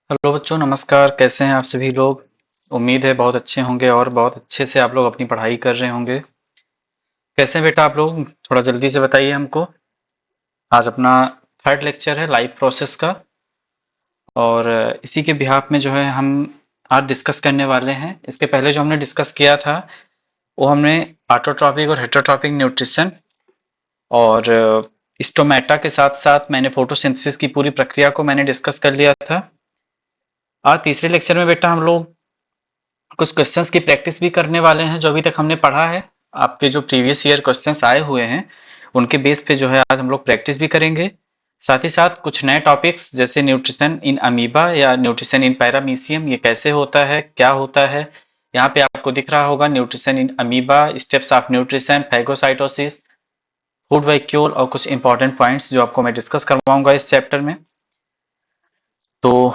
Hello बच्चों, नमस्कार। कैसे हैं आप सभी लोग? उम्मीद है बहुत अच्छे होंगे और बहुत अच्छे से आप लोग अपनी पढ़ाई कर रहे होंगे। कैसे हैं बेटा आप लोग? थोड़ा जल्दी से बताइए हमको। आज अपना थर्ड लेक्चर है लाइफ प्रोसेस का, और इसी के बिहाफ में जो है हम आज डिस्कस करने वाले हैं। इसके पहले जो हमने डिस्कस किया था वो हमने ऑटोट्रॉपिक और हेटेरोट्रॉपिक न्यूट्रिशन और स्टोमेटा के साथ साथ मैंने फोटोसिंथेसिस की पूरी प्रक्रिया को मैंने डिस्कस कर लिया था। आज तीसरे लेक्चर में बेटा हम लोग कुछ क्वेश्चंस की प्रैक्टिस भी करने वाले हैं जो अभी तक हमने पढ़ा है। आपके जो प्रीवियस ईयर क्वेश्चंस आए हुए हैं उनके बेस पे जो है आज हम लोग प्रैक्टिस भी करेंगे। साथ ही साथ कुछ नए टॉपिक्स जैसे न्यूट्रिशन इन अमीबा या न्यूट्रिशन इन पैरामीशियम, ये कैसे होता है, क्या होता है। यहाँ पे आपको दिख रहा होगा nutrition in amoeba, steps of nutrition, phagocytosis, food vacuole और कुछ इंपॉर्टेंट पॉइंट्स जो आपको मैं डिस्कस करवाऊंगा इस चैप्टर में। तो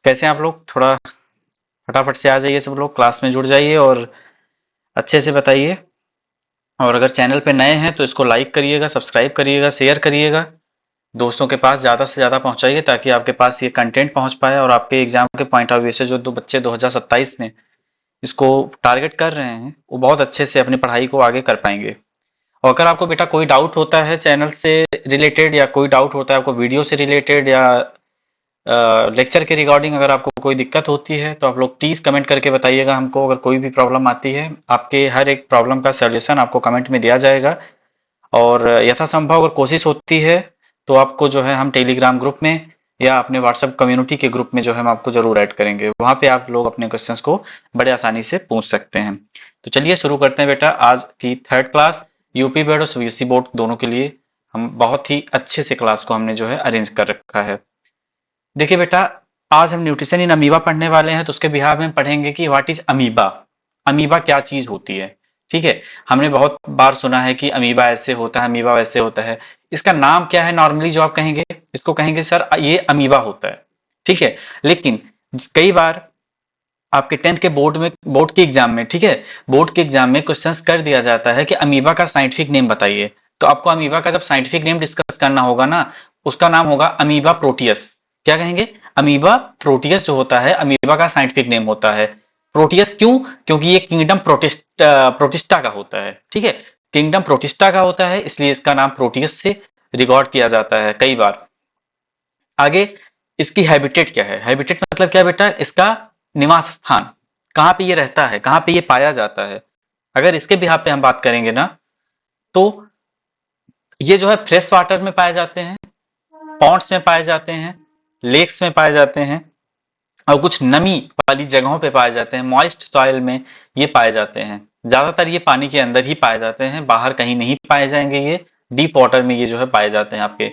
कैसे हैं आप लोग? थोड़ा फटाफट से आ जाइए, सब लोग क्लास में जुड़ जाइए और अच्छे से बताइए। और अगर चैनल पे नए हैं तो इसको लाइक करिएगा, सब्सक्राइब करिएगा, शेयर करिएगा, दोस्तों के पास ज़्यादा से ज़्यादा पहुंचाइए ताकि आपके पास ये कंटेंट पहुंच पाए और आपके एग्जाम के पॉइंट ऑफ व्यू से जो दो बच्चे 2027 में इसको टारगेट कर रहे हैं वो बहुत अच्छे से अपनी पढ़ाई को आगे कर पाएंगे। और अगर आपको बेटा कोई डाउट होता है चैनल से रिलेटेड या कोई डाउट होता है आपको वीडियो से रिलेटेड या लेक्चर के रिगार्डिंग, अगर आपको कोई दिक्कत होती है तो आप लोग प्लीज़ कमेंट करके बताइएगा हमको। अगर कोई भी प्रॉब्लम आती है आपके हर एक प्रॉब्लम का सॉल्यूशन आपको कमेंट में दिया जाएगा। और यथासंभव अगर कोशिश होती है तो आपको जो है हम टेलीग्राम ग्रुप में या अपने व्हाट्सएप कम्युनिटी के ग्रुप में जो है हम आपको जरूर ऐड करेंगे। वहाँ पे आप लोग अपने क्वेश्चंस को बड़े आसानी से पूछ सकते हैं। तो चलिए शुरू करते हैं बेटा आज की थर्ड क्लास। यूपी बोर्ड और सीबीएसई बोर्ड दोनों के लिए हम बहुत ही अच्छे से क्लास को हमने जो है अरेंज कर रखा है। देखिए बेटा, आज हम न्यूट्रिशन इन अमीबा पढ़ने वाले हैं तो उसके बिहार में पढ़ेंगे कि व्हाट इज अमीबा। अमीबा क्या चीज होती है। ठीक है, हमने बहुत बार सुना है कि अमीबा ऐसे होता है, अमीबा वैसे होता है। इसका नाम क्या है नॉर्मली जो आप कहेंगे? इसको कहेंगे सर ये अमीबा होता है। ठीक है, लेकिन कई बार आपके 10th के बोर्ड के एग्जाम में, ठीक है, बोर्ड के एग्जाम में क्वेश्चंस कर दिया जाता है कि अमीबा का साइंटिफिक नेम बताइए। तो आपको अमीबा का जब साइंटिफिक नेम डिस्कस करना होगा ना, उसका नाम होगा अमीबा प्रोटियस। क्या कहेंगे? अमीबा प्रोटियस जो होता है अमीबा का साइंटिफिक नेम होता है। प्रोटियस क्यों? क्योंकि ये किंगडम प्रोटिस्टा का होता है। ठीक है, किंगडम प्रोटिस्टा का होता है इसलिए इसका नाम प्रोटियस से रिकॉर्ड किया जाता है कई बार। आगे इसकी हैबिटेट क्या है? हैबिटेट मतलब क्या बेटा? इसका निवास स्थान, कहाँ पे ये रहता है, कहाँ पे ये पाया जाता है। अगर इसके बिहाफ पे हम बात करेंगे ना तो ये जो है फ्रेश वाटर में पाए जाते हैं, पॉन्ड्स में पाए जाते हैं, लेक्स में पाए जाते हैं और कुछ नमी वाली जगहों पे पाए जाते हैं, मॉइस्ट सॉइल में ये पाए जाते हैं। ज्यादातर ये पानी के अंदर ही पाए जाते हैं, बाहर कहीं नहीं पाए जाएंगे। ये डीप वाटर में ये जो है पाए जाते हैं आपके।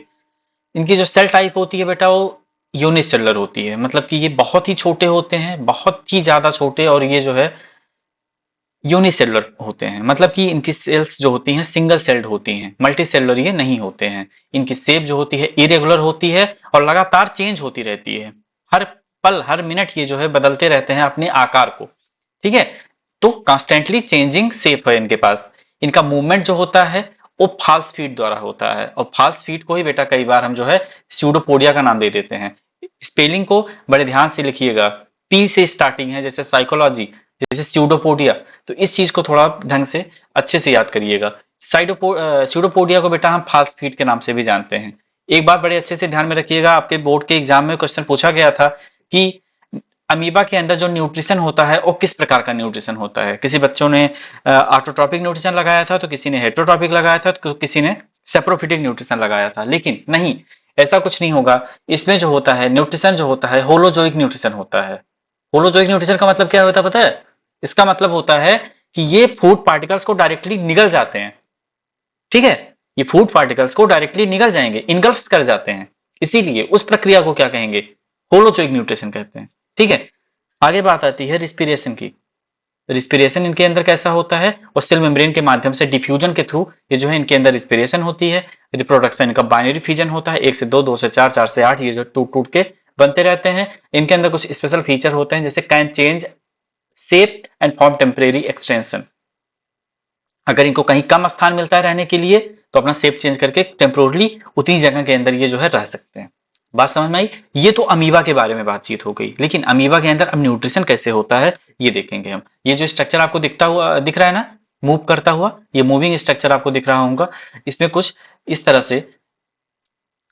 इनकी जो सेल टाइप होती है बेटा वो यूनिसेलुलर होती है, मतलब कि ये बहुत ही छोटे होते हैं, बहुत ही ज्यादा छोटे, और ये जो है यूनिसेलुलर होते हैं, मतलब कि इनकी सेल्स जो होती हैं सिंगल सेल्ड होती हैं, मल्टी सेलुलर ये नहीं होते हैं। इनकी शेप जो होती है इरेगुलर होती है और लगातार चेंज होती रहती है। हर पल हर मिनट ये जो है बदलते रहते हैं अपने आकार को। ठीक है, तो कॉन्स्टेंटली चेंजिंग शेप है इनके पास। इनका मूवमेंट जो होता है वो फाल्स फीट द्वारा होता है, और फाल्स फीट को ही बेटा कई बार हम जो है स्यूडोपोडिया का नाम दे देते हैं। स्पेलिंग को बड़े ध्यान से लिखिएगा, पी से स्टार्टिंग है जैसे साइकोलॉजी, जैसे स्यूडोपोडिया। तो इस चीज को थोड़ा ढंग से अच्छे से याद करिएगा। स्यूडोपोडिया को बेटा हम फाल्स फीट के नाम से भी जानते हैं। एक बात बड़े अच्छे से ध्यान में रखिएगा, आपके बोर्ड के एग्जाम में क्वेश्चन पूछा गया था कि अमीबा के अंदर जो न्यूट्रिशन होता है वो किस प्रकार का न्यूट्रिशन होता है। किसी बच्चों ने ऑटोट्रॉपिक न्यूट्रिशन लगाया था, तो किसी ने हेटेरोट्रॉपिक लगाया था, तो किसी ने सेप्रोफिटिक न्यूट्रिशन लगाया था। लेकिन नहीं, ऐसा कुछ नहीं होगा। इसमें जो होता है न्यूट्रिशन जो होता है होलोजोइक न्यूट्रिशन होता है। होलोजोइक न्यूट्रिशन का मतलब क्या होता है पता है? इसका मतलब होता है कि ये फूड पार्टिकल्स को डायरेक्टली निगल जाते हैं। ठीक है, ये फूड पार्टिकल्स को डायरेक्टली निगल जाएंगे, इनगल्फ कर जाते हैं, इसीलिए उस प्रक्रिया को क्या कहेंगे? होलोजोइक न्यूट्रिशन कहते हैं। ठीक है, आगे बात आती है रिस्पिरेशन की। रिस्पिरेशन इनके अंदर कैसा होता है? और सेल मेम्ब्रेन के माध्यम से डिफ्यूजन के थ्रू ये जो है इनके अंदर रिस्पिरेशन होती है। रिप्रोडक्शन इनका बाइनरी फ्यूजन होता है, 1 से 2, 2 से 4, 4 से 8, ये जो टूट टूट के बनते रहते हैं। इनके अंदर कुछ स्पेशल फीचर होते हैं जैसे can change shape and form temporary extension. अगर इनको कहीं कम स्थान मिलता है रहने के लिए तो अपना शेप चेंज करके टेम्पोरली उतनी जगह के अंदर ये जो है रह सकते हैं। बात समझ में आई? ये तो अमीबा के बारे में बातचीत हो गई, लेकिन अमीबा के अंदर अब न्यूट्रिशन कैसे होता है ये देखेंगे हम। ये जो स्ट्रक्चर आपको दिख रहा है ना, मूव करता हुआ, ये मूविंग स्ट्रक्चर आपको दिख रहा होगा। इसमें कुछ इस तरह से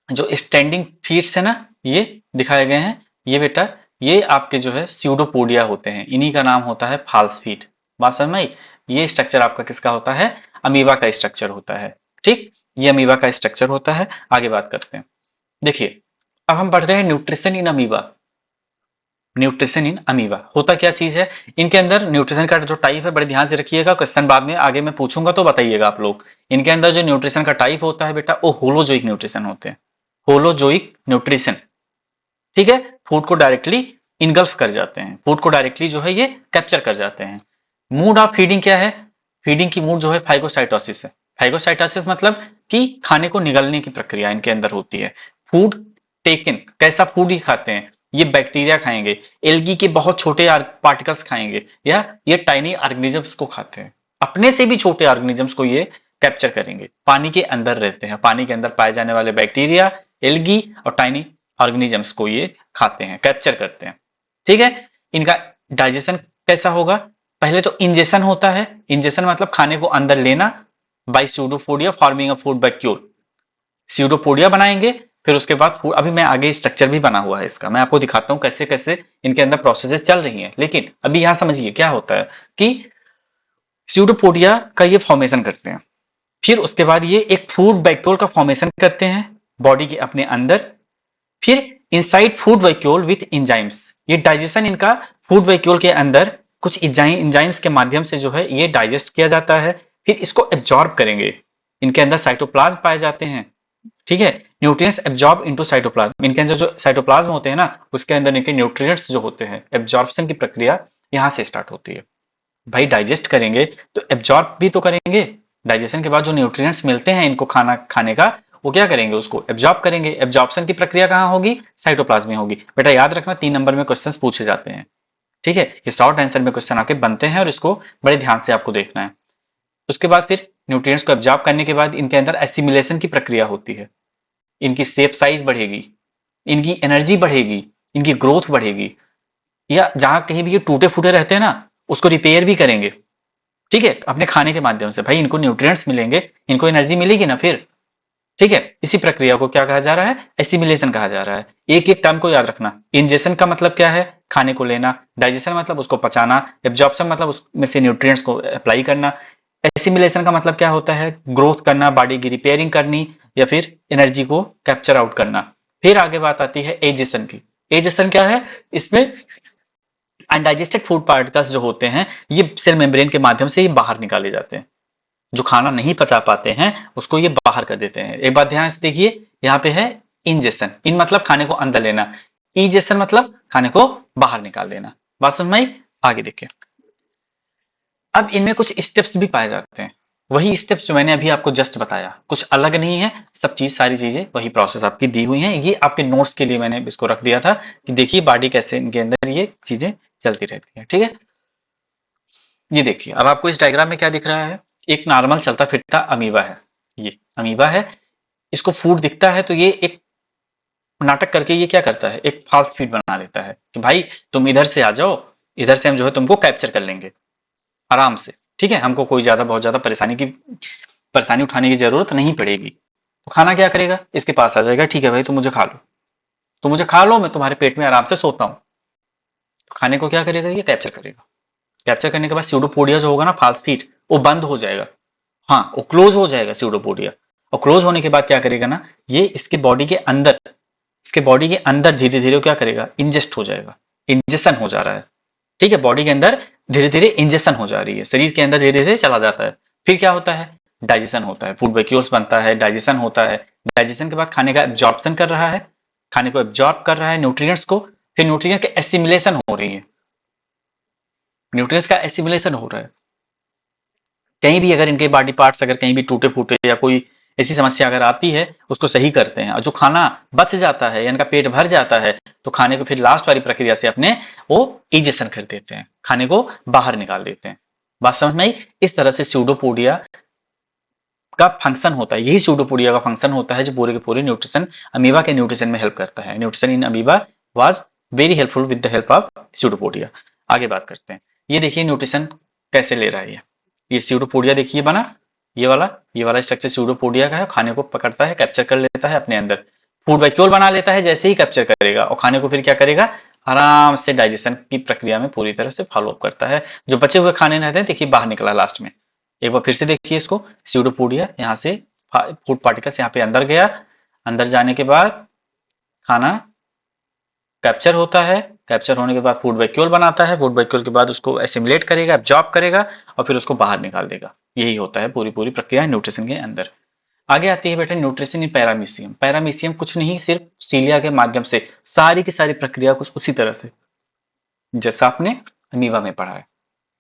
जो स्टैंडिंग फीट्स है ना, ये दिखाए गए हैं। ये बेटा, ये आपके जो है स्यूडोपोडिया होते हैं, इन्हीं का नाम होता है फॉल्स फीट। बात समझ में आई? ये स्ट्रक्चर आपका किसका होता है? अमीबा का स्ट्रक्चर होता है। ठीक, ये अमीबा का स्ट्रक्चर होता है। आगे बात करते हैं। देखिए, अब हम पढ़ते हैं nutrition in amoeba. Nutrition in amoeba होता क्या चीज है? इनके अंदर न्यूट्रिशन का जो टाइप है, बड़े ध्यान से रखिएगा, क्वेश्चन बाद में आगे मैं पूछूंगा तो बताइएगा आप लोग। इनके अंदर जो न्यूट्रिशन का टाइप होता है बेटा, वो होलोजोइक न्यूट्रिशन होते हैं। होलोजोइक न्यूट्रिशन, ठीक है। फूड को डायरेक्टली इनगल्फ कर जाते हैं, फूड को डायरेक्टली जो है ये कैप्चर कर जाते हैं। मूड ऑफ फीडिंग क्या है? फीडिंग की मूड जो है फाइगोसाइटोसिस है। फाइगोसाइटोसिस मतलब कि खाने को निगलने की प्रक्रिया इनके अंदर होती है। फूड टेकन, कैसा फूड ही खाते हैं? ये बैक्टीरिया खाएंगे, एल्गी के बहुत छोटे पार्टिकल्स खाएंगे, या ये टाइनी ऑर्गेनिजम्स को खाते हैं। अपने से भी छोटे ऑर्गेनिजम्स को ये कैप्चर करेंगे। पानी के अंदर रहते हैं, पानी के अंदर पाए जाने वाले बैक्टीरिया, एल्गी और टाइनी ऑर्गेनिजम्स को ये खाते हैं, कैप्चर करते हैं। ठीक है। इनका डाइजेशन कैसा होगा? पहले तो इंजेशन होता है। इंजेशन मतलब खाने को अंदर लेना, by pseudopodia forming a food vacuole. Pseudopodia बनाएंगे, फिर उसके बाद अभी मैं आगे स्ट्रक्चर भी बना हुआ है इसका, मैं आपको दिखाता हूं कैसे कैसे इनके अंदर प्रोसेसेस चल रही हैं। लेकिन अभी यहां समझिए क्या होता है कि स्यूडोपोडिया का ये फॉर्मेशन करते हैं, फिर उसके बाद ये एक फूड वैक्यूल का फॉर्मेशन करते हैं बॉडी के अपने अंदर। फिर inside food vacuole with enzymes, ये डाइजेशन इनका फूड वैक्यूल के अंदर कुछ इंजाइम्स के माध्यम से जो है ये डाइजेस्ट किया जाता है। फिर इसको एब्जॉर्ब करेंगे, इनके अंदर साइटोप्लाज्म पाए जाते हैं। ठीक है, न्यूट्रिएंट्स एब्जॉर्ब इनटू साइटोप्लाज्म, इनके अंदर जो साइटोप्लाज्म होते हैं ना, उसके अंदर इनके न्यूट्रिएंट्स जो होते हैं, एब्जॉर्प्शन की प्रक्रिया यहां से स्टार्ट होती है। भाई डाइजेस्ट करेंगे तो एब्जॉर्ब भी तो करेंगे। डाइजेशन के बाद जो न्यूट्रिएंट्स मिलते हैं इनको खाना खाने का, वो क्या करेंगे? उसको एब्जॉर्ब करेंगे। एब्जॉर्प्शन की प्रक्रिया कहाँ होगी? साइटोप्लाज्म में होगी। बेटा याद रखना, 3 नंबर में क्वेश्चंस पूछे जाते हैं। ठीक है, ये शॉर्ट आंसर में क्वेश्चन आपके बनते हैं और इसको बड़े ध्यान से आपको देखना है। उसके बाद फिर न्यूट्रिएंट्स को एब्जॉर्ब करने के बाद इनके अंदर एसिमिलेशन की प्रक्रिया होती है। इनकी शेप साइज बढ़ेगी, इनकी एनर्जी बढ़ेगी, इनकी ग्रोथ बढ़ेगी, या जहां कहीं भी ये टूटे फूटे रहते हैं ना, उसको रिपेयर भी करेंगे। ठीक है, अपने खाने के माध्यम से। भाई इनको न्यूट्रिएंट्स मिलेंगे, इनको एनर्जी मिलेगी ना फिर। ठीक है, इसी प्रक्रिया को क्या कहा जा रहा है? एसिमिलेशन कहा जा रहा है। एक एक टर्म को याद रखना। इंजेशन का मतलब क्या है? खाने को लेना। डाइजेशन मतलब उसको पचाना। एब्जॉर्प्शन मतलब उसमें से न्यूट्रिएंट्स को अप्लाई करना। एसिमिलेशन का मतलब क्या होता है? ग्रोथ करना, बॉडी की रिपेयरिंग करनी, या फिर एनर्जी को कैप्चर आउट करना। फिर आगे बात आती है एजेशन की। एजेशन क्या है? इसमें अनडाइजेस्टेड फूड पार्टिकल्स जो होते हैं, ये सेल मेम्ब्रेन के माध्यम से ये बाहर निकाले जाते हैं। जो खाना नहीं पचा पाते हैं उसको ये बाहर कर देते हैं। एक बात ध्यान से देखिए, यहाँ पे है इंजेशन, इन मतलब खाने को अंदर लेना, इजेशन मतलब खाने को बाहर निकाल देना। बात समझ में आई? आगे देखिए, अब इनमें कुछ स्टेप्स भी पाए जाते हैं। वही स्टेप्स जो मैंने अभी आपको जस्ट बताया, कुछ अलग नहीं है, सब चीज सारी चीजें वही प्रोसेस आपकी दी हुई हैं। ये आपके नोट्स के लिए मैंने इसको रख दिया था कि देखिए बॉडी कैसे इनके अंदर ये चीजें चलती रहती है। ठीक है, ये देखिए अब आपको इस डायग्राम में क्या दिख रहा है? एक नॉर्मल चलता फिरता अमीबा है। ये अमीबा है, इसको फूड दिखता है तो ये एक नाटक करके ये क्या करता है? एक फॉल्स फीड बना लेता है कि भाई तुम इधर से आ जाओ, इधर से हम जो है तुमको कैप्चर कर लेंगे आराम से। ठीक है, हमको कोई ज्यादा बहुत ज्यादा परेशानी उठाने की जरूरत नहीं पड़ेगी। तो खाना क्या करेगा? इसके पास आ जाएगा, ठीक है भाई तुम मुझे खा लो, तुम मुझे खा लो, मैं तुम्हारे पेट में आराम से सोता हूँ। तो खाने को क्या करेगा? ये कैप्चर करेगा। कैप्चर करने के बाद स्यूडोपोडिया जो होगा ना, फॉल्स फीड, वो बंद हो जाएगा। हाँ, वो क्लोज हो जाएगा स्यूडोपोडिया। और क्लोज होने के बाद क्या करेगा ना, ये इसके बॉडी के अंदर धीरे धीरे क्या करेगा? इंजेस्ट हो जाएगा। इंजेक्शन हो जा रहा है। ठीक है, बॉडी के अंदर धीरे धीरे इंजेक्शन हो जा रही है, शरीर के अंदर धीरे धीरे चला जाता है। फिर क्या होता है? डाइजेशन होता है, फूड वैक्यूल्स बनता है, डाइजेशन होता है। डाइजेशन के बाद खाने का एब्जॉर्प्शन कर रहा है, खाने को एब्जॉर्ब कर रहा है न्यूट्रिएंट्स को। फिर न्यूट्रिएंट के एसिमिलेशन हो रही है, न्यूट्रिएंट्स का एसिमिलेशन हो रहा है। कहीं भी अगर इनके बॉडी पार्ट्स अगर कहीं भी टूटे फूटे या कोई ऐसी समस्या अगर आती है, उसको सही करते हैं। और जो खाना बच जाता है या इनका पेट भर जाता है, तो खाने को फिर लास्ट वाली प्रक्रिया से अपने वो इजेशन कर देते हैं, खाने को बाहर निकाल देते हैं। बात समझ में आई? इस तरह से स्यूडोपोडिया का फंक्शन होता है, यही सूडोपोडिया का फंक्शन होता है जो पूरे के पूरे न्यूट्रिशन अमीबा के न्यूट्रिशन में हेल्प करता है। Nutrition in amoeba was very helpful with the help of pseudopodia. आगे बात करते हैं, ये देखिए न्यूट्रिशन कैसे ले रहा है ये सूडोपोडिया देखिए बना, ये वाला स्ट्रक्चर सूडोपोडिया का है, खाने को पकड़ता है, कैप्चर कर लेता है अपने अंदर, फूड वैक्यूल बना लेता है, जैसे ही कैप्चर करेगा और खाने को फिर क्या करेगा, आराम से डाइजेशन की प्रक्रिया में पूरी तरह से फॉलो अप करता है। जो बचे हुए खाने रहते हैं देखिए बाहर निकला लास्ट में, एक बार फिर से देखिए इसको, स्यूडोपोडिया यहाँ से फूड पार्टिकल्स यहाँ पे अंदर गया, अंदर जाने के बाद खाना कैप्चर होता है, कैप्चर होने के बाद फूड वैक्यूल बनाता है, फूड वैक्यूल के बाद उसको एसिमुलेट करेगा, एब्जॉर्ब करेगा और फिर उसको बाहर निकाल देगा। यही होता है पूरी पूरी प्रक्रिया न्यूट्रिशन के अंदर। आगे आती है बेटा न्यूट्रिशन इन पैरामीशियम। पैरामीशियम कुछ नहीं, सिर्फ सीलिया के माध्यम से सारी की सारी प्रक्रिया कुछ उसी तरह से जैसा आपने अमीबा में पढ़ा है।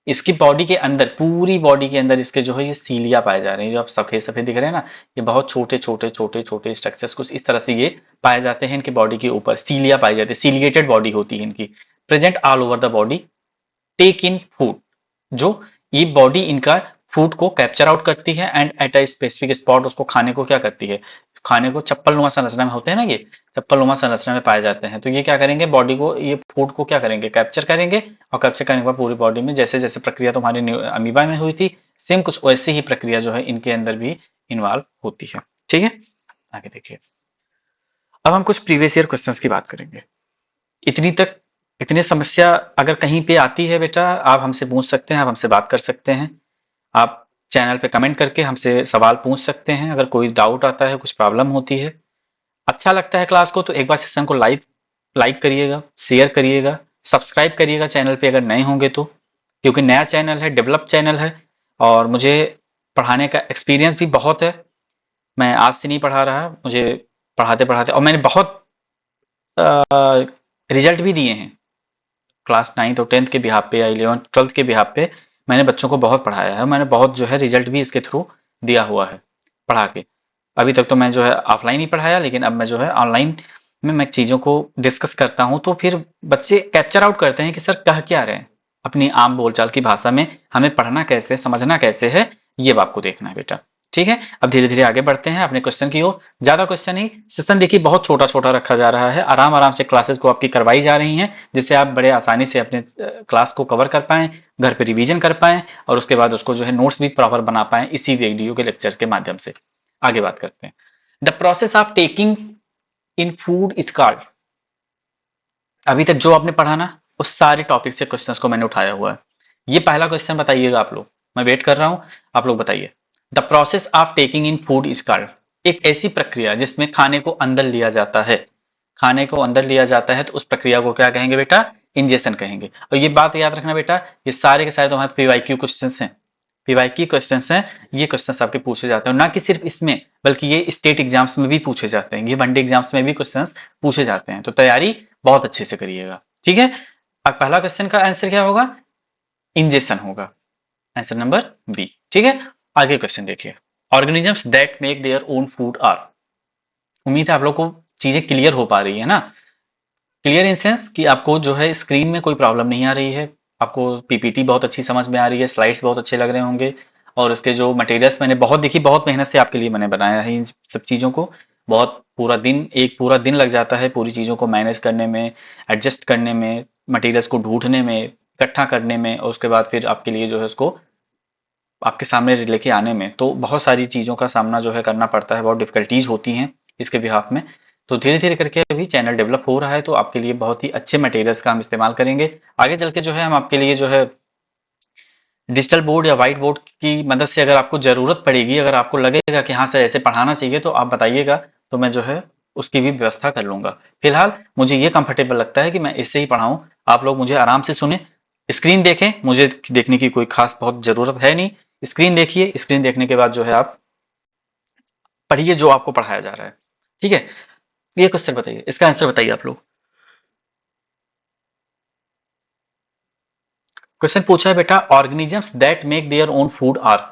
इसकी बॉडी के अंदर, पूरी बॉडी के अंदर इसके जो है ये सीलिया पाए जा रहे हैं, जो आप सफेद सफेद दिख रहे हैं ना, ये बहुत छोटे छोटे छोटे छोटे स्ट्रक्चर्स कुछ इस तरह से ये पाए जाते हैं। इनकी बॉडी के ऊपर सीलिया पाई जाती है, सीलिएटेड बॉडी होती है इनकी, present all over the body, take in food, जो ये बॉडी इनका फूड को कैप्चर आउट करती है and at a specific spot उसको खाने को क्या करती है, खाने को चप्पल नुमा संरचना में होते हैं ना, ये चप्पल नुमा संरचना में पाए जाते हैं, तो ये क्या करेंगे, बॉडी को, ये फूड को क्या करेंगे, कैप्चर करेंगे और कैप्चर करने के बाद पूरी बॉडी में जैसे जैसे प्रक्रिया तुम्हारी अमीबा में हुई थी, सेम कुछ वैसे ही प्रक्रिया जो है इनके अंदर भी इन्वॉल्व होती है। ठीक है, आगे देखिए, अब हम कुछ प्रीवियस ईयर क्वेश्चंस की बात करेंगे। इतनी तक, इतनी समस्या अगर कहीं पे आती है बेटा, आप हमसे पूछ सकते हैं, आप हमसे बात कर सकते हैं, आप चैनल पे कमेंट करके हमसे सवाल पूछ सकते हैं। अगर कोई डाउट आता है, कुछ प्रॉब्लम होती है, अच्छा लगता है क्लास को, तो एक बार सेशन को लाइक लाइक करिएगा, शेयर करिएगा, सब्सक्राइब करिएगा चैनल पे अगर नए होंगे तो, क्योंकि नया चैनल है, डेवलप चैनल है और मुझे पढ़ाने का एक्सपीरियंस भी बहुत है। मैं आज से नहीं पढ़ा रहा, मुझे पढ़ाते पढ़ाते, और मैंने बहुत रिजल्ट भी दिए हैं क्लास 9th और 10th के बिहाफ पे या 11th 12th के बिहाफ पे, मैंने बच्चों को बहुत पढ़ाया है, मैंने बहुत जो है रिजल्ट भी इसके थ्रू दिया हुआ है पढ़ा के। अभी तक तो मैं जो है ऑफलाइन ही पढ़ाया, लेकिन अब मैं जो है ऑनलाइन में मैं चीज़ों को डिस्कस करता हूँ, तो फिर बच्चे कैप्चर आउट करते हैं कि सर कह क्या रहे हैं, अपनी आम बोलचाल की भाषा में हमें पढ़ना कैसे, समझना कैसे है, ये आपको देखना है बेटा। ठीक है, अब धीरे धीरे आगे बढ़ते हैं अपने क्वेश्चन की ओर। ज्यादा क्वेश्चन नहीं, सेशन देखिए बहुत छोटा छोटा रखा जा रहा है, आराम आराम से क्लासेस को आपकी करवाई जा रही हैं, जिससे आप बड़े आसानी से अपने क्लास को कवर कर पाएं, घर पे रिवीजन कर पाएं और उसके बाद उसको जो है नोट्स भी प्रॉपर बना पाएं इसी वीडियो के लेक्चर के माध्यम से। आगे बात करते हैं, the process of taking in food is called. अभी तक जो आपने पढ़ा ना, उस सारे टॉपिक से क्वेश्चंस को मैंने उठाया हुआ है। ये पहला क्वेश्चन बताइएगा आप लोग, मैं वेट कर रहा हूं, आप लोग बताइए। The process of taking in food is called, एक ऐसी प्रक्रिया जिसमें खाने को अंदर लिया जाता है, खाने को अंदर लिया जाता है, तो उस प्रक्रिया को क्या कहेंगे बेटा, इंजेशन कहेंगे। और ये बात याद रखना बेटा, ये सारे के सारे तुम्हारे पीवाईक्यू क्वेश्चंस हैं, पीवाईक्यू क्वेश्चंस हैं, ये क्वेश्चंस आपके पूछे जाते हैं, ना कि सिर्फ इसमें, बल्कि ये स्टेट एग्जाम्स में भी पूछे जाते हैं, ये वनडे एग्जाम्स में भी क्वेश्चंस पूछे जाते हैं, तो तैयारी बहुत अच्छे से करिएगा। ठीक है, अब पहला क्वेश्चन का आंसर क्या होगा, इंजेक्शन होगा, आंसर नंबर बी। ठीक है, आगे क्वेश्चन देखिए, organisms that make their own food are. उम्मीद है आप लोग को चीजें क्लियर हो पा रही है ना, क्लियर इन सेंस कि आपको जो है स्क्रीन में कोई प्रॉब्लम नहीं आ रही है, आपको पीपीटी बहुत अच्छी समझ में आ रही है, स्लाइड्स बहुत अच्छे लग रहे होंगे, और उसके जो मटेरियल्स मैंने बहुत देखी, बहुत मेहनत से आपके लिए मैंने बनाया है इन सब चीज़ों को, बहुत पूरा दिन, एक पूरा दिन लग जाता है पूरी चीज़ों को मैनेज करने में, एडजस्ट करने में, मटेरियल्स को ढूंढने में, इकट्ठा करने में, और उसके बाद फिर आपके लिए जो है उसको आपके सामने लेके आने में, तो बहुत सारी चीज़ों का सामना जो है करना पड़ता है, बहुत डिफिकल्टीज होती हैं इसके बिहाफ में। तो धीरे धीरे करके अभी चैनल डेवलप हो रहा है, तो आपके लिए बहुत ही अच्छे मटेरियल्स का हम इस्तेमाल करेंगे। आगे चल के जो है हम आपके लिए जो है डिजिटल बोर्ड या व्हाइट बोर्ड की मदद से, अगर आपको ज़रूरत पड़ेगी, अगर आपको लगेगा कि हाँ सर ऐसे पढ़ाना चाहिए, तो आप बताइएगा, तो मैं जो है उसकी भी व्यवस्था कर लूंगा। फिलहाल मुझे ये कंफर्टेबल लगता है कि मैं इससे ही पढ़ाऊँ, आप लोग मुझे आराम से सुने, स्क्रीन देखें, मुझे देखने की कोई खास बहुत ज़रूरत है नहीं, स्क्रीन देखिए, स्क्रीन देखने के बाद जो है आप पढ़िए जो आपको पढ़ाया जा रहा है। ठीक है, ये क्वेश्चन बताइए, इसका आंसर बताइए आप लोग। क्वेश्चन पूछा है बेटा, organisms that make their own food are.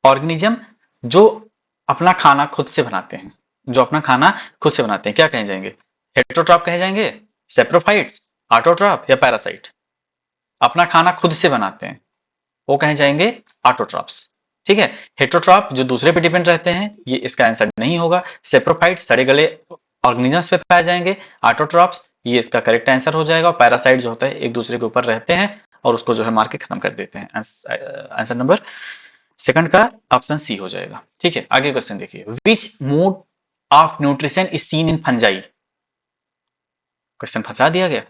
Organism जो अपना खाना खुद से बनाते हैं, जो अपना खाना खुद से बनाते हैं, क्या कहे जाएंगे, हेटरोट्रॉप कहे जाएंगे, सेप्रोफाइट्स, ऑटोट्रॉप या पैरासाइट। अपना खाना खुद से बनाते हैं वो कहे जाएंगे ऑटोट्रॉप्स। ठीक है। हेटरोट्रॉफ जो दूसरे पे डिपेंड रहते हैं, ये इसका आंसर नहीं होगा। सेप्रोफाइट सड़े गले ऑर्गेनिजम्स पे पाए जाएंगे। ऑटोट्रॉफ्स ये इसका करेक्ट आंसर हो जाएगा। और पैरासाइट जो होता है एक दूसरे के ऊपर रहते हैं और उसको जो है मार के खत्म कर देते हैं। आंसर नंबर सेकंड का ऑप्शन सी हो जाएगा। ठीक है, आगे क्वेश्चन देखिए। Which mode of nutrition is seen in fungi? Question फंसा दिया गया।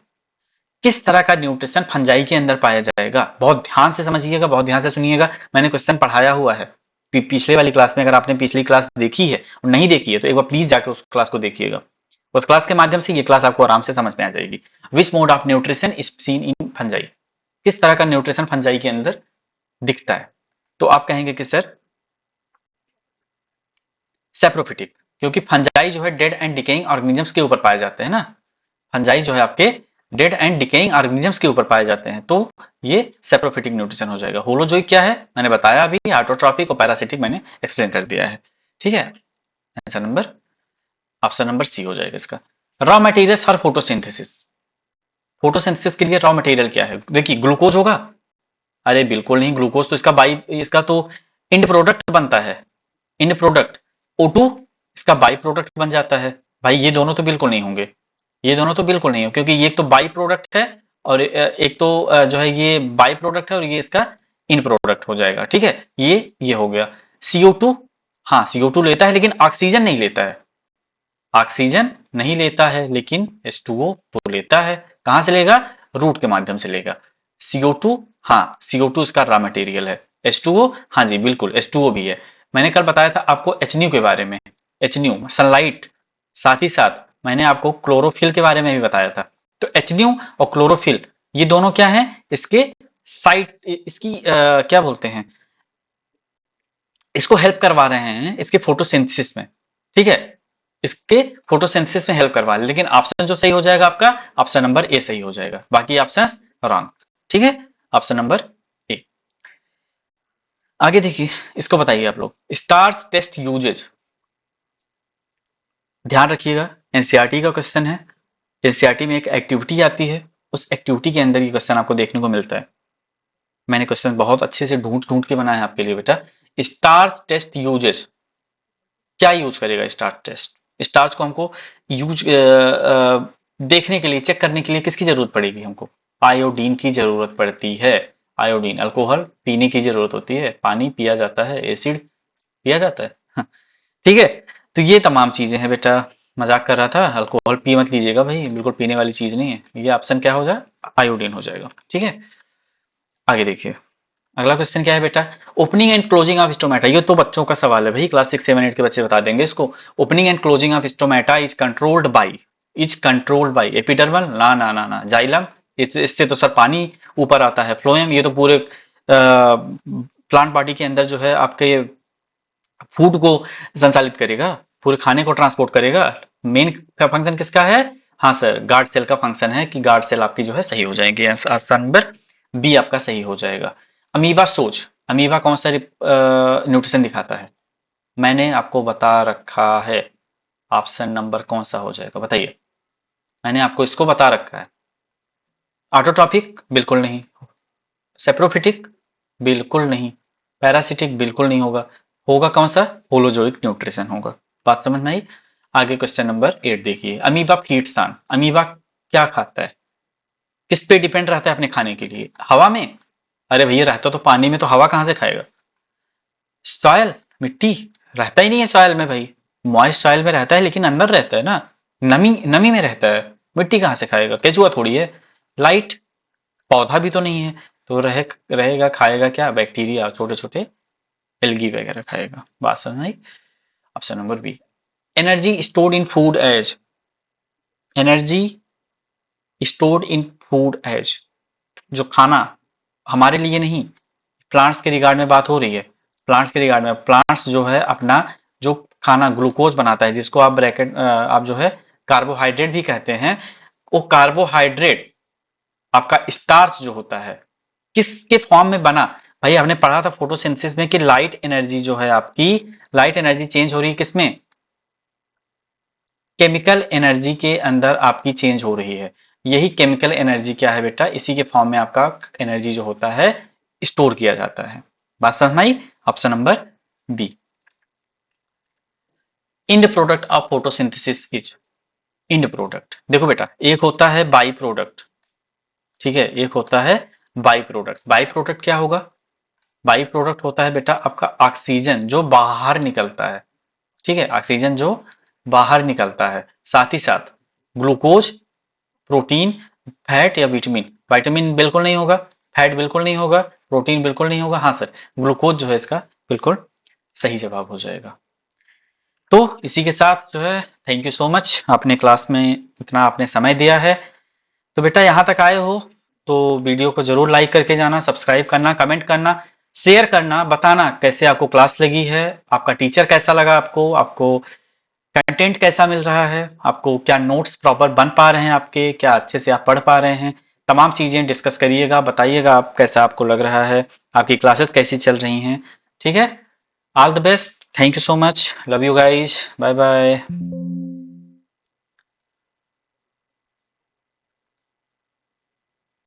किस तरह का न्यूट्रिशन फंजाई के अंदर पाया जाएगा? बहुत ध्यान से समझिएगा, बहुत ध्यान से सुनिएगा। मैंने क्वेश्चन पढ़ाया हुआ है पिछले वाली क्लास में। अगर आपने पिछली क्लास देखी है और नहीं देखी है तो एक बार प्लीज जाकर उस क्लास को देखिएगा। उस क्लास के माध्यम से ये क्लास आपको आराम से समझ में आ जाएगी। Which mode of nutrition is seen in fungi? किस तरह का न्यूट्रिशन फंजाई के अंदर दिखता है? तो आप कहेंगे कि सर सेप्रोफिटिक, क्योंकि फंजाई जो है डेड एंड डिकेइंग ऑर्गेनिजम्स के ऊपर पाए जाते हैं ना। फंजाई जो है आपके डेड एंड डिकेइंग ऑर्गेनिजम्स के ऊपर पाए जाते हैं, तो ये सेप्रोफिटिक न्यूट्रिशन हो जाएगा। होलोजोइक क्या है मैंने बताया अभी, ऑटोट्रॉपिक और पैरासिटिक मैंने एक्सप्लेन कर दिया है। ठीक है, answer number option number C हो जाएगा इसका। Raw materials for photosynthesis. Photosynthesis के लिए रॉ मटेरियल क्या है? देखिए ग्लूकोज होगा। अरे बिल्कुल नहीं, ग्लूकोज तो इसका तो इंड प्रोडक्ट बनता है। इंड प्रोडक्ट O2 इसका बाई प्रोडक्ट बन जाता है। भाई ये दोनों तो बिल्कुल नहीं होंगे, ये दोनों तो बिल्कुल नहीं हो, क्योंकि ये एक तो बाई प्रोडक्ट है और एक तो जो है ये बाई प्रोडक्ट है और ये इसका इन प्रोडक्ट हो जाएगा। ठीक है, ये हो गया। CO2, हाँ CO2 लेता है लेकिन ऑक्सीजन नहीं लेता है। ऑक्सीजन नहीं लेता है लेकिन H2O तो लेता है। कहां से लेगा? रूट के माध्यम से लेगा। CO2, हाँ CO2 इसका रॉ मटेरियल है। H2O, हाँ जी बिल्कुल H2O भी है। मैंने कल बताया था आपको HNU के बारे में। HNU सनलाइट, साथ ही साथ मैंने आपको क्लोरोफिल के बारे में भी बताया था। तो HNU और क्लोरोफिल ये दोनों क्या है? इसके साइट, इसकी क्या बोलते हैं, इसको हेल्प करवा रहे हैं इसके फोटोसिंथेसिस में। ठीक है, इसके फोटोसिंथेसिस में हेल्प करवा रहे, लेकिन ऑप्शन जो सही हो जाएगा आपका ऑप्शन नंबर ए सही हो जाएगा, बाकी ऑप्शन रॉन्ग। ठीक है, ऑप्शन नंबर ए। आगे देखिए, इसको बताइए आप लोग। स्टार्च टेस्ट यूजेज, ध्यान रखिएगा एनसीईआरटी का क्वेश्चन है। एनसीईआरटी में एक एक्टिविटी आती है, उस एक्टिविटी के अंदर ये क्वेश्चन आपको देखने को मिलता है। मैंने क्वेश्चन बहुत अच्छे से ढूंढ ढूंढ के बनाया है आपके लिए बेटा। स्टार्च टेस्ट यूजेज, क्या यूज करेगा स्टार्च टेस्ट? स्टार्च को हमको यूज देखने के लिए, चेक करने के लिए किसकी जरूरत पड़ेगी हमको? आयोडीन की जरूरत पड़ती है। आयोडीन, अल्कोहल पीने की जरूरत होती है, पानी पिया जाता है, एसिड पिया जाता है। ठीक है, तो ये तमाम चीजें हैं बेटा। मजाक कर रहा था, अल्कोहल पी मत लीजिएगा भाई, बिल्कुल पीने वाली चीज नहीं है ये। ऑप्शन क्या हो जाए? आयोडीन हो जाएगा। ठीक है, आगे देखिए अगला क्वेश्चन क्या है बेटा। Opening and closing of stomata, ये तो बच्चों का सवाल है भाई, क्लास 6, 7, 8 के बच्चे बता देंगे इसको। Opening and closing of stomata is controlled by epidermal, ना ना ना ना, जाइलम, इससे तो सर पानी ऊपर आता है। फ्लोएम, ये तो पूरे प्लांट बॉडी के अंदर जो है आपके फूड को संचालित करेगा, पूरे खाने को ट्रांसपोर्ट करेगा। मेन का फंक्शन किसका है? हाँ सर, गार्ड सेल का फंक्शन है कि गार्ड सेल आपकी जो है सही हो जाएंगे। आंसर नंबर बी आपका सही हो जाएगा। अमीबा सोच, अमीबा कौन सा न्यूट्रिशन दिखाता है? मैंने आपको बता रखा है। ऑप्शन नंबर कौन सा हो जाएगा बताइए? मैंने आपको इसको बता रखा है। ऑटोट्रॉपिक बिल्कुल नहीं, सेप्रोफिटिक बिल्कुल नहीं, पैरासिटिक बिल्कुल नहीं होगा। होगा कौन सा? होलोजोइक न्यूट्रिशन होगा। बात समझ में आई? आगे क्वेश्चन नंबर 8 देखिए। अमीबा फीड्स ऑन, अमीबा क्या खाता है? किस पे डिपेंड रहता है अपने खाने के लिए? हवा में? अरे भैया रहता तो पानी में, तो हवा कहां से खाएगा? सॉयल, मिट्टी, रहता ही नहीं है सॉयल में भाई। मॉइस्ट सॉयल में रहता है लेकिन अंदर रहता है ना, नमी नमी में रहता है। मिट्टी कहां से खाएगा? केचुआ थोड़ी है। लाइट, पौधा भी तो नहीं है, तो रहेगा खाएगा क्या? बैक्टीरिया, छोटे छोटे एल्गी वगैरह खाएगा। बात समझ में आई? Option number B. Energy stored in food as, energy stored in food as, जो खाना हमारे लिए नहीं, प्लांट्स के रिगार्ड में बात हो रही है। प्लांट्स के रिगार्ड में, प्लांट्स जो है अपना जो खाना ग्लूकोज बनाता है, जिसको आप ब्रैकेट आप जो है कार्बोहाइड्रेट भी कहते हैं, वो कार्बोहाइड्रेट आपका स्टार्च जो होता है किसके फॉर्म में बना? भाई आपने पढ़ा था फोटोसिंथेसिस में कि लाइट एनर्जी जो है आपकी, लाइट एनर्जी चेंज हो रही है किसमें? केमिकल एनर्जी के अंदर आपकी चेंज हो रही है। यही केमिकल एनर्जी क्या है बेटा? इसी के फॉर्म में आपका एनर्जी जो होता है स्टोर किया जाता है। बात समझ में आई? Option number B. End product of photosynthesis is, end product देखो बेटा, एक होता है बाई प्रोडक्ट, ठीक है, एक होता है बाई प्रोडक्ट। बाई प्रोडक्ट क्या होगा? बाई प्रोडक्ट होता है बेटा आपका ऑक्सीजन जो बाहर निकलता है, ठीक है, ऑक्सीजन जो बाहर निकलता है, साथ ही साथ ग्लूकोज, प्रोटीन, फैट या विटामिन। विटामिन बिल्कुल नहीं होगा, फैट बिल्कुल नहीं होगा, प्रोटीन बिल्कुल नहीं होगा, हाँ सर ग्लूकोज जो है इसका बिल्कुल सही जवाब हो जाएगा। तो इसी के साथ जो है थैंक यू सो मच, आपने क्लास में इतना आपने समय दिया है। तो बेटा यहाँ तक आए हो तो वीडियो को जरूर लाइक करके जाना, सब्सक्राइब करना, कमेंट करना, शेयर करना, बताना कैसे आपको क्लास लगी है, आपका टीचर कैसा लगा आपको, आपको कंटेंट कैसा मिल रहा है, आपको क्या नोट्स प्रॉपर बन पा रहे हैं आपके, क्या अच्छे से आप पढ़ पा रहे हैं, तमाम चीजें डिस्कस करिएगा, बताइएगा आप कैसा आपको लग रहा है, आपकी क्लासेस कैसी चल रही हैं, ठीक है। All the best, thank you so much, love you guys, bye bye.